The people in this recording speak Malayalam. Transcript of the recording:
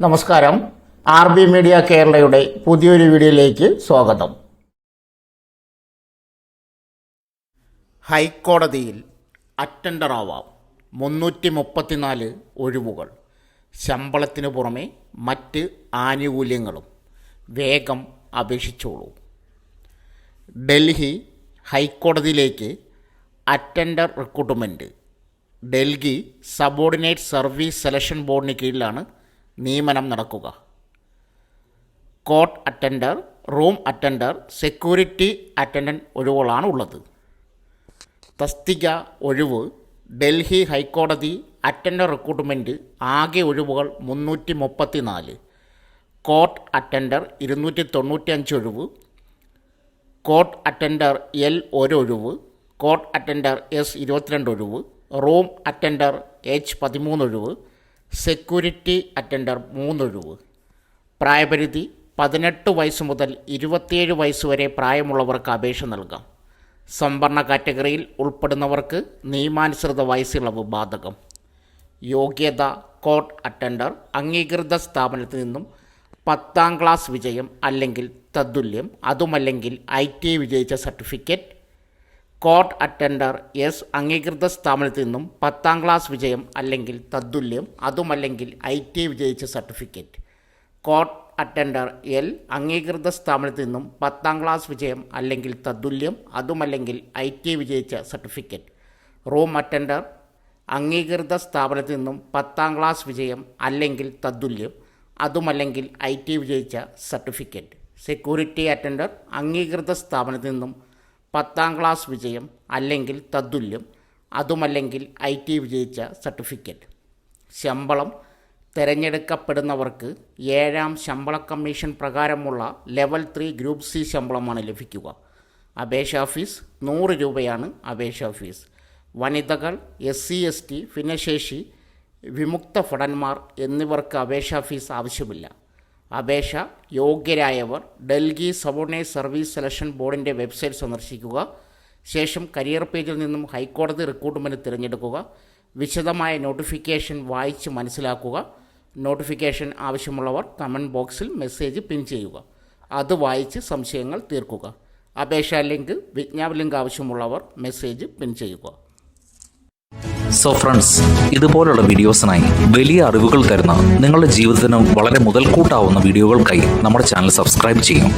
നമസ്കാരം. RB മീഡിയ കേരളയുടെ പുതിയൊരു വീഡിയോയിലേക്ക് സ്വാഗതം. ഹൈക്കോടതിയിൽ അറ്റൻഡറാവാം 334 ഒഴിവുകൾ. ശമ്പളത്തിനു പുറമെ മറ്റ് ആനുകൂല്യങ്ങളും. വേഗം അപേക്ഷിച്ചോളൂ. ഡൽഹി ഹൈക്കോടതിയിലേക്ക് attender recruitment. Delhi subordinate service selection ബോർഡിന് കീഴിലാണ് നിയമനം നടക്കുക. Court attender, room attender, security attendant ഒഴിവുകളാണ് ഉള്ളത്. തസ്തിക ഒഴിവ്. ഡൽഹി ഹൈക്കോടതി അറ്റൻഡർ റിക്രൂട്ട്മെൻറ്റ്. ആകെ ഒഴിവുകൾ 334. കോർട്ട് അറ്റൻഡർ 295 ഒഴിവ്. കോർട്ട് അറ്റൻഡർ L 1 ഒഴിവ്. കോർട്ട് അറ്റൻഡർ S 22 ഒഴിവ്. റൂം അറ്റൻഡർ H 13 ഒഴിവ്. സെക്യൂരിറ്റി അറ്റൻഡർ 3 ഒഴിവ്. പ്രായപരിധി 18 വയസ്സ് മുതൽ 27 വയസ്സ് വരെ പ്രായമുള്ളവർക്ക് അപേക്ഷ നൽകാം. സംവരണ കാറ്റഗറിയിൽ ഉൾപ്പെടുന്നവർക്ക് നിയമാനുസൃത വയസ്സിളവ് ബാധകം. യോഗ്യത: കോർട്ട് അറ്റൻഡർ അംഗീകൃത സ്ഥാപനത്തിൽ നിന്നും 10ാം ക്ലാസ് വിജയം അല്ലെങ്കിൽ തത്തുല്യം, അതുമല്ലെങ്കിൽ ITI വിജയിച്ച സർട്ടിഫിക്കറ്റ്. കോർട്ട് അറ്റൻഡർ S അംഗീകൃത സ്ഥാപനത്തിൽ നിന്നും 10ാം ക്ലാസ് വിജയം അല്ലെങ്കിൽ തത്തുല്യം, അതുമല്ലെങ്കിൽ ITI വിജയിച്ച സർട്ടിഫിക്കറ്റ്. കോർട്ട് അറ്റൻഡർ L അംഗീകൃത സ്ഥാപനത്തിൽ നിന്നും 10ാം ക്ലാസ് വിജയം അല്ലെങ്കിൽ തത്തുല്യം, അതുമല്ലെങ്കിൽ ITI വിജയിച്ച സർട്ടിഫിക്കറ്റ്. റൂം അറ്റൻഡർ അംഗീകൃത സ്ഥാപനത്തിൽ നിന്നും 10ാം ക്ലാസ് വിജയം അല്ലെങ്കിൽ തത്തുല്യം, അതുമല്ലെങ്കിൽ ITI വിജയിച്ച സർട്ടിഫിക്കറ്റ്. സെക്യൂരിറ്റി അറ്റൻഡർ അംഗീകൃത സ്ഥാപനത്തിൽ നിന്നും 10ാം ക്ലാസ് വിജയം അല്ലെങ്കിൽ തത്തുല്യം, അതുമല്ലെങ്കിൽ ITI വിജയിച്ച സർട്ടിഫിക്കറ്റ്. ശമ്പളം: തിരഞ്ഞെടുക്കപ്പെടുന്നവർക്ക് 7ാം ശമ്പള കമ്മീഷൻ പ്രകാരമുള്ള ലെവൽ 3 ഗ്രൂപ്പ് C ശമ്പളമാണ് ലഭിക്കുക. അപേക്ഷാ ഫീസ് 100 രൂപയാണ് അപേക്ഷാ ഫീസ്. വനിതകൾ, SC ST, ഭിന്നശേഷി, വിമുക്ത ഭടന്മാർ എന്നിവർക്ക് അപേക്ഷാ ഫീസ് ആവശ്യമില്ല. അപേക്ഷ യോഗ്യരായവർ ഡൽഹി സബോർഡിനേറ്റ് സർവീസ് സെലക്ഷൻ ബോർഡിൻ്റെ വെബ്സൈറ്റ് സന്ദർശിക്കുക. ശേഷം കരിയർ പേജിൽ നിന്നും ഹൈക്കോടതി റിക്രൂട്ട്മെൻറ്റ് തിരഞ്ഞെടുക്കുക. വിശദമായ നോട്ടിഫിക്കേഷൻ വായിച്ച് മനസ്സിലാക്കുക. നോട്ടിഫിക്കേഷൻ ആവശ്യമുള്ളവർ കമൻറ്റ് ബോക്സിൽ മെസ്സേജ് പിൻ ചെയ്യുക. അത് വായിച്ച് സംശയങ്ങൾ തീർക്കുക. അപേക്ഷാ ലിങ്ക്, വിജ്ഞാപന ലിങ്ക് ആവശ്യമുള്ളവർ മെസ്സേജ് പിൻ ചെയ്യുക. സോ ഫ്രണ്ട്സ്, ഇതുപോലുള്ള വീഡിയോസിനായി വലിയ അറിവുകൾ തരുന്ന നിങ്ങളുടെ ജീവിതത്തിന് വളരെ മുതൽക്കൂട്ടാവുന്ന വീഡിയോകൾക്കായി നമ്മുടെ ചാനൽ സബ്സ്ക്രൈബ് ചെയ്യും.